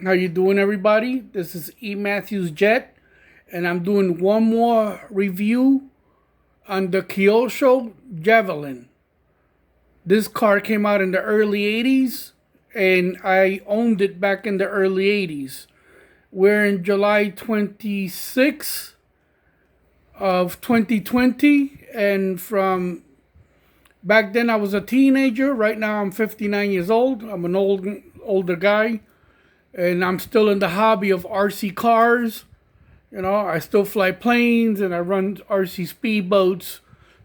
How you doing, everybody? This is E. Matthews Jet, and I'm doing one more review on the Kyosho Javelin. This car came out in the early 80s, and I owned it back in the early 80s. We're in July 26th of 2020, and from back then I was a teenager. Right now I'm 59 years old. I'm an older guy, and I'm still in the hobby of RC cars. I still fly planes and I run RC speedboats.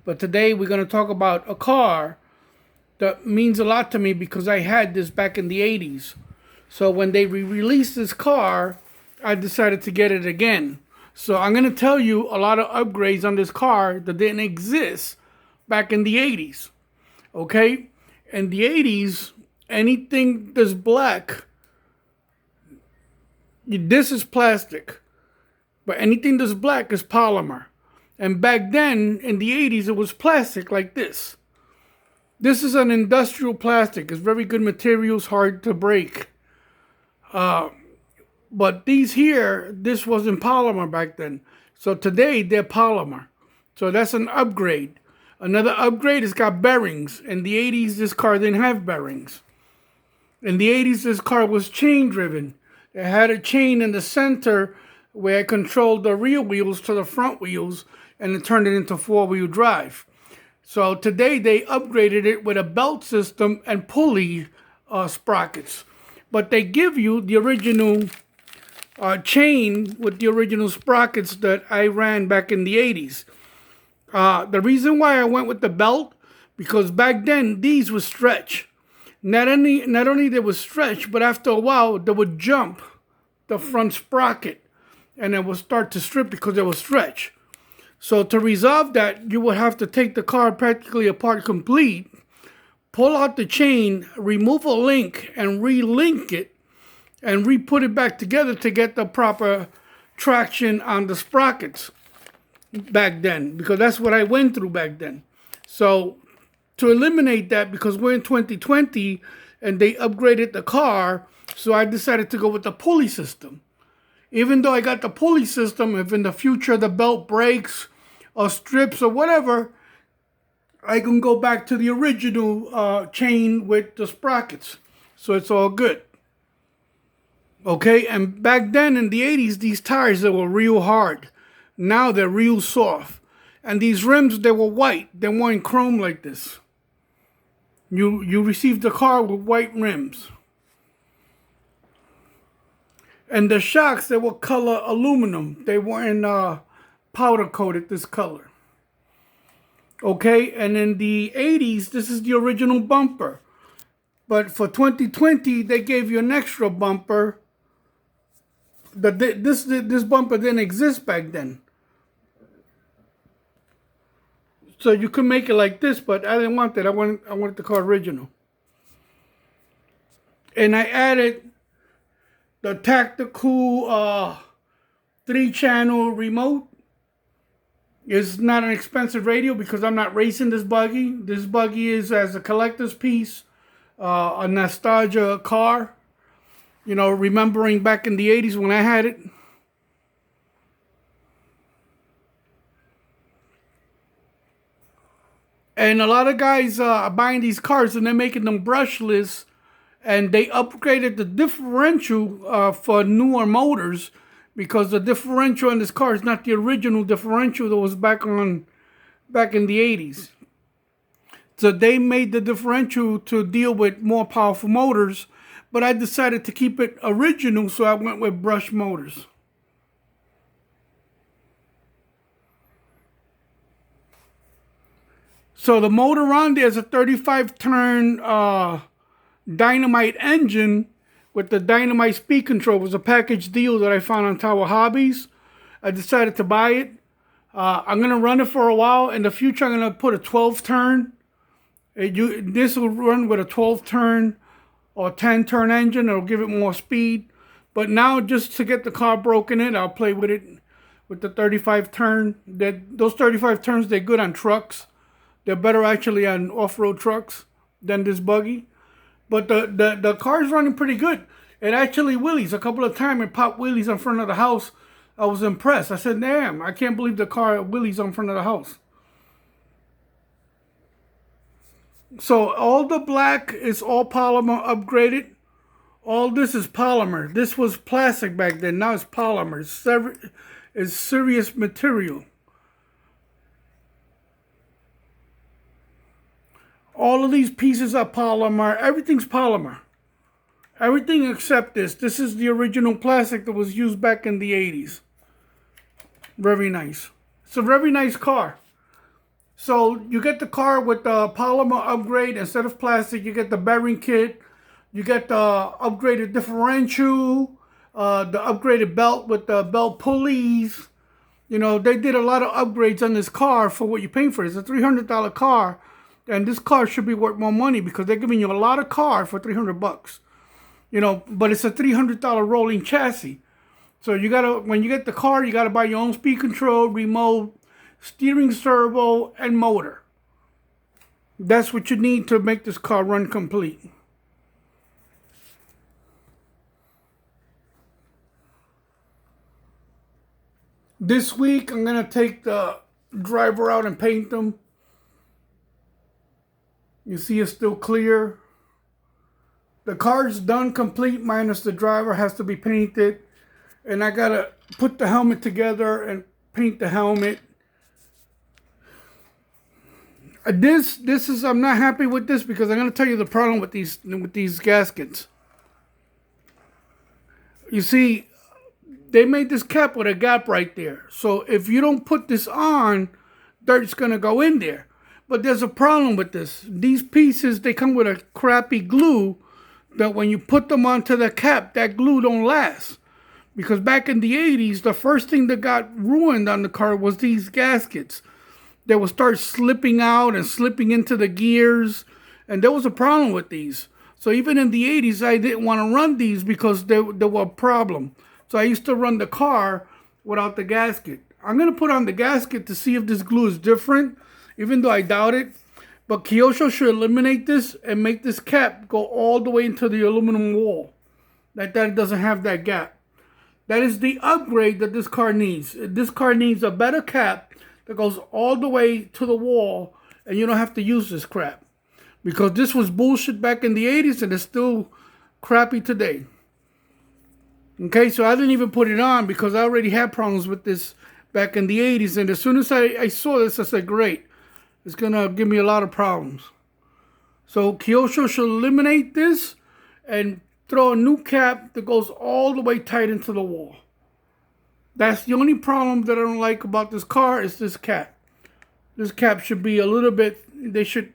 But today we're going to talk about a car that means a lot to me because I had this back in the 80s. So when they released this car, I decided to get it again. So I'm going to tell you a lot of upgrades on this car that didn't exist back in the 80s. Okay? In the 80s, anything that's black, this is plastic, but anything that's black is polymer. And back then, in the 80s, it was plastic like this. This is an industrial plastic. It's very good materials, hard to break. But these here, this wasn't polymer back then. So today, they're polymer. So that's an upgrade. Another upgrade is got bearings. In the 80s, this car didn't have bearings. In the 80s, this car was chain driven. It had a chain in the center where it controlled the rear wheels to the front wheels, and it turned it into four-wheel drive. So today they upgraded it with a belt system and pulley sprockets. But they give you the original chain with the original sprockets that I ran back in the 80s. The reason why I went with the belt, because back then these would stretch. Not only they would stretch, but after a while they would jump the front sprocket and it would start to strip because they would stretch. So to resolve that, you would have to take the car practically apart complete, pull out the chain, remove a link and relink it and re-put it back together to get the proper traction on the sprockets back then, because that's what I went through back then. So to eliminate that, because we're in 2020 and they upgraded the car, so I decided to go with the pulley system. Even though I got the pulley system, if in the future the belt breaks or strips or whatever, I can go back to the original chain with the sprockets. So it's all good. Okay, and back then in the 80s, these tires, they were real hard. Now they're real soft. And these rims, they were white. They weren't chrome like this. You received the car with white rims. And the shocks, they were color aluminum. They weren't powder coated this color. Okay, and in the 80s, this is the original bumper. But for 2020, they gave you an extra bumper. This bumper didn't exist back then. So you could make it like this, but I didn't want that. I wanted the car original. And I added the tactical 3-channel remote. It's not an expensive radio because I'm not racing this buggy. This buggy is as a collector's piece, a nostalgia car. Remembering back in the 80s when I had it. And a lot of guys are buying these cars and they're making them brushless. And they upgraded the differential for newer motors, because the differential in this car is not the original differential that was back in the 80s. So they made the differential to deal with more powerful motors. But I decided to keep it original, so I went with brush motors. So the motor on there is a 35-turn dynamite engine with the dynamite speed control. It was a package deal that I found on Tower Hobbies. I decided to buy it. I'm going to run it for a while. In the future, I'm going to put a 12-turn. This will run with a 12-turn or 10-turn engine. It'll give it more speed. But now, just to get the car broken in, I'll play with it with the 35-turn. Those 35 turns, they're good on trucks. They're better actually on off-road trucks than this buggy. But the car's running pretty good. It actually wheelies a couple of times. It popped wheelies in front of the house. I was impressed. I said, damn, I can't believe the car wheelies in front of the house. So all the black is all polymer upgraded. All this is polymer. This was plastic back then. Now it's polymer. It's serious material. All of these pieces are polymer. Everything's polymer. Everything except this. This is the original plastic that was used back in the 80s. Very nice. It's a very nice car. So you get the car with the polymer upgrade. Instead of plastic, you get the bearing kit. You get the upgraded differential. The upgraded belt with the belt pulleys. You know, they did a lot of upgrades on this car for what you're paying for. It's a $300 car. And this car should be worth more money because they're giving you a lot of car for $300. You know, but it's a $300 rolling chassis. So you gotta, when you get the car, you gotta buy your own speed control, remote, steering servo, and motor. That's what you need to make this car run complete. This week, I'm gonna take the driver out and paint them. You see it's still clear. The car's done complete, minus the driver has to be painted. And I gotta put the helmet together and paint the helmet. This is, I'm not happy with this because I'm gonna tell you the problem with these gaskets. You see, they made this cap with a gap right there. So if you don't put this on, dirt's gonna go in there. But there's a problem with this. These pieces, they come with a crappy glue that when you put them onto the cap, that glue don't last. Because back in the 80s, the first thing that got ruined on the car was these gaskets. They would start slipping out and slipping into the gears. And there was a problem with these. So even in the 80s, I didn't want to run these because they were a problem. So I used to run the car without the gasket. I'm going to put on the gasket to see if this glue is different, even though I doubt it. But Kyosho should eliminate this and make this cap go all the way into the aluminum wall. Like that, it doesn't have that gap. That is the upgrade that this car needs. This car needs a better cap that goes all the way to the wall, and you don't have to use this crap. Because this was bullshit back in the 80s, and it's still crappy today. Okay, so I didn't even put it on because I already had problems with this back in the 80s. And as soon as I saw this, I said, great. It's going to give me a lot of problems. So Kyosho should eliminate this and throw a new cap that goes all the way tight into the wall. That's the only problem that I don't like about this car is this cap. This cap should be a little bit, they should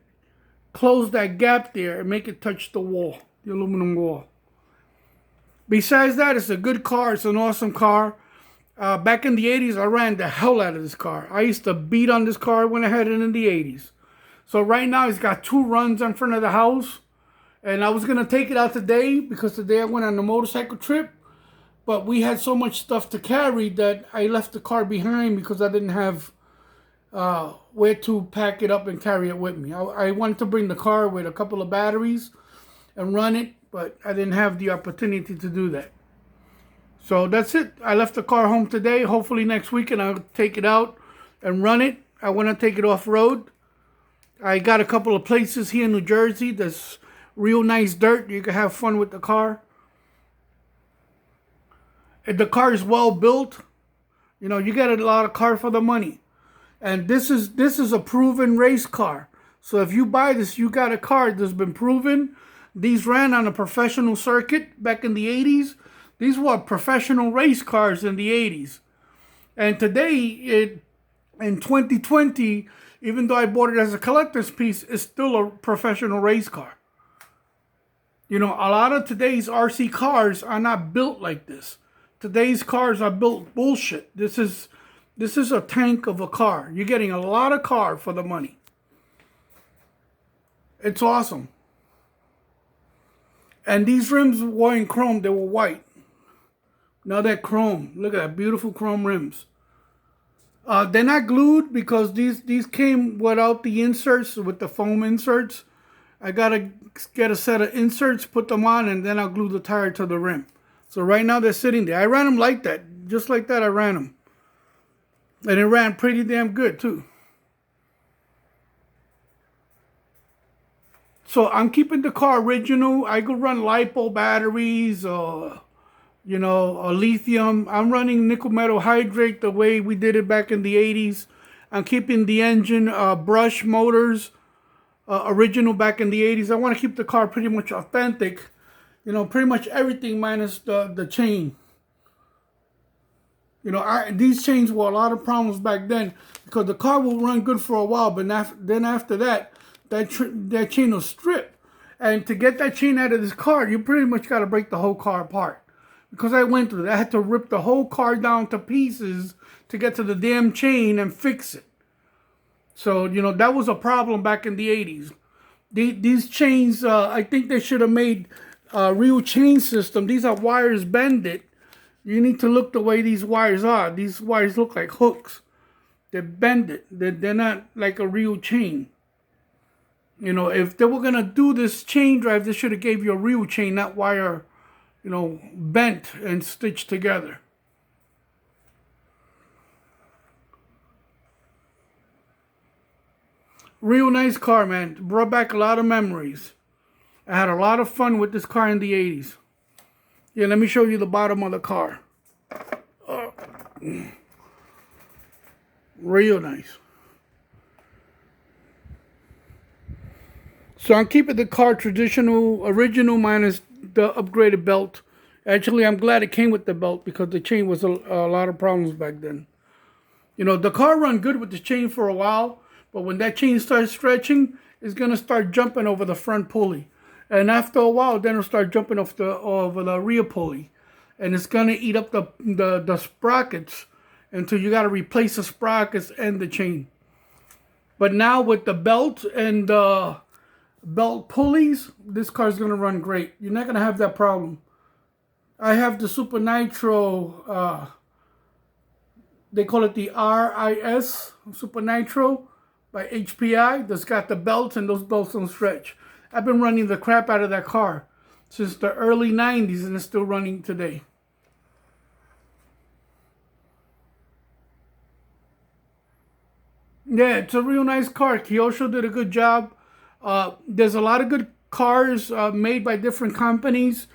close that gap there and make it touch the wall, the aluminum wall. Besides that, it's a good car. It's an awesome car. Back in the 80s, I ran the hell out of this car. I used to beat on this car when I had it in the 80s. So right now, it's got 2 runs in front of the house. And I was going to take it out today because today I went on a motorcycle trip. But we had so much stuff to carry that I left the car behind because I didn't have where to pack it up and carry it with me. I wanted to bring the car with a couple of batteries and run it, but I didn't have the opportunity to do that. So that's it. I left the car home today. Hopefully next weekend I'll take it out and run it. I want to take it off-road. I got a couple of places here in New Jersey that's real nice dirt. You can have fun with the car. And the car is well built. You know, you get a lot of car for the money. And this is a proven race car. So if you buy this, you got a car that's been proven. These ran on a professional circuit back in the 80s. These were professional race cars in the 80s. And today, in 2020, even though I bought it as a collector's piece, it's still a professional race car. You know, a lot of today's RC cars are not built like this. Today's cars are built bullshit. This is a tank of a car. You're getting a lot of car for the money. It's awesome. And these rims weren't chrome, they were white. Now they're chrome. Look at that, beautiful chrome rims. They're not glued because these came without the inserts, with the foam inserts. I gotta get a set of inserts, put them on, and then I'll glue the tire to the rim. So right now they're sitting there. I ran them like that. Just like that I ran them. And it ran pretty damn good too. So I'm keeping the car original. I could run LiPo batteries or, or lithium. I'm running nickel metal hydrate the way we did it back in the 80s. I'm keeping the engine brush motors original back in the 80s. I want to keep the car pretty much authentic. Pretty much everything minus the chain. These chains were a lot of problems back then because the car will run good for a while, but then after that, that chain will strip. And to get that chain out of this car, you pretty much got to break the whole car apart. Because I went through that. I had to rip the whole car down to pieces to get to the damn chain and fix it. So, that was a problem back in the 80s. These chains, I think they should have made a real chain system. These are wires bended. You need to look the way these wires are. These wires look like hooks. They're bended. They're not like a real chain. If they were going to do this chain drive, they should have gave you a real chain, not wire, bent and stitched together. Real nice car, man. Brought back a lot of memories. I had a lot of fun with this car in the 80s. Yeah, let me show you the bottom of the car. Real nice. So I'm keeping the car traditional, original minus the upgraded belt. Actually, I'm glad it came with the belt because the chain was a lot of problems back then. The car run good with the chain for a while, but when that chain starts stretching, it's going to start jumping over the front pulley. And after a while, then it'll start jumping over the rear pulley. And it's going to eat up the sprockets until you got to replace the sprockets and the chain. But now with the belt and the belt pulleys, this car's going to run great. You're not going to have that problem. I have the Super Nitro, they call it the RIS, Super Nitro by HPI. That's got the belts, and those belts don't stretch. I've been running the crap out of that car since the early 90s, and it's still running today. Yeah, it's a real nice car. Kyosho did a good job. There's a lot of good cars made by different companies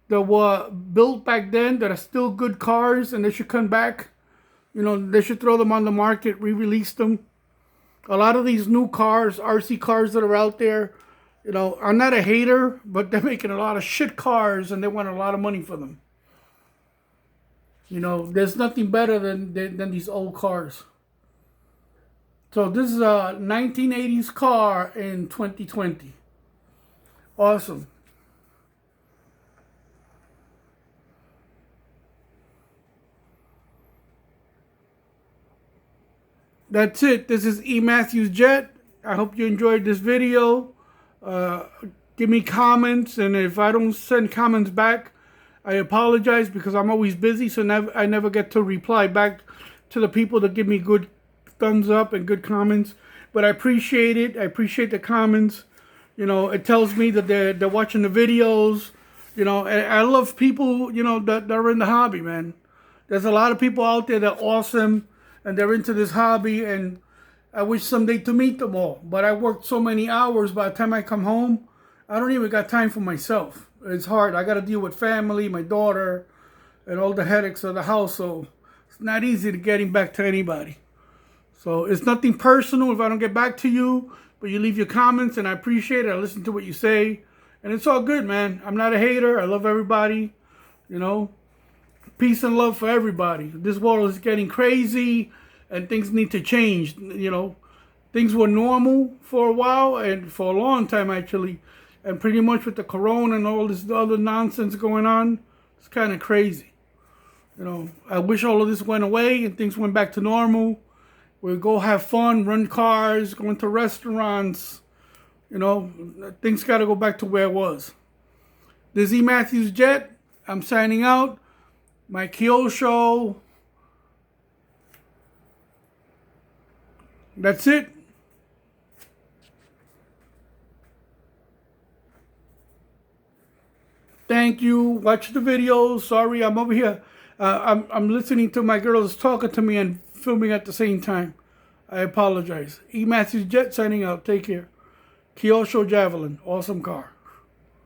that were built back then that are still good cars, and they should come back. They should throw them on the market, re-release them. A lot of these new cars, RC cars that are out there, I'm not a hater, but they're making a lot of shit cars and they want a lot of money for them. There's nothing better than these old cars. So this is a 1980s car in 2020. Awesome. That's it. This is E. Matthews Jet. I hope you enjoyed this video. Give me comments, and if I don't send comments back, I apologize because I'm always busy, so I never get to reply back to the people that give me good thumbs up and good comments. But I appreciate it. I appreciate the comments. It tells me that they're watching the videos. And I love people, that are in the hobby, man. There's a lot of people out there that are awesome and they're into this hobby, and I wish someday to meet them all. But I worked so many hours, by the time I come home, I don't even got time for myself. It's hard. I got to deal with family, my daughter, and all the headaches of the house. So it's not easy to getting back to anybody. So it's nothing personal if I don't get back to you, but you leave your comments, and I appreciate it. I listen to what you say, and it's all good, man. I'm not a hater. I love everybody. Peace and love for everybody. This world is getting crazy, and things need to change. Things were normal for a while, and for a long time, actually. And pretty much with the corona and all this other nonsense going on, it's kind of crazy. I wish all of this went away and things went back to normal. We'll go have fun, run cars, go into restaurants. Things got to go back to where it was. This is E. Matthews Jet. I'm signing out. My Kyosho. That's it. Thank you. Watch the videos. Sorry, I'm over here. I'm listening to my girls talking to me and filming at the same time. I apologize. E. Matthews Jet signing out. Take care. Kyosho Javelin. Awesome car.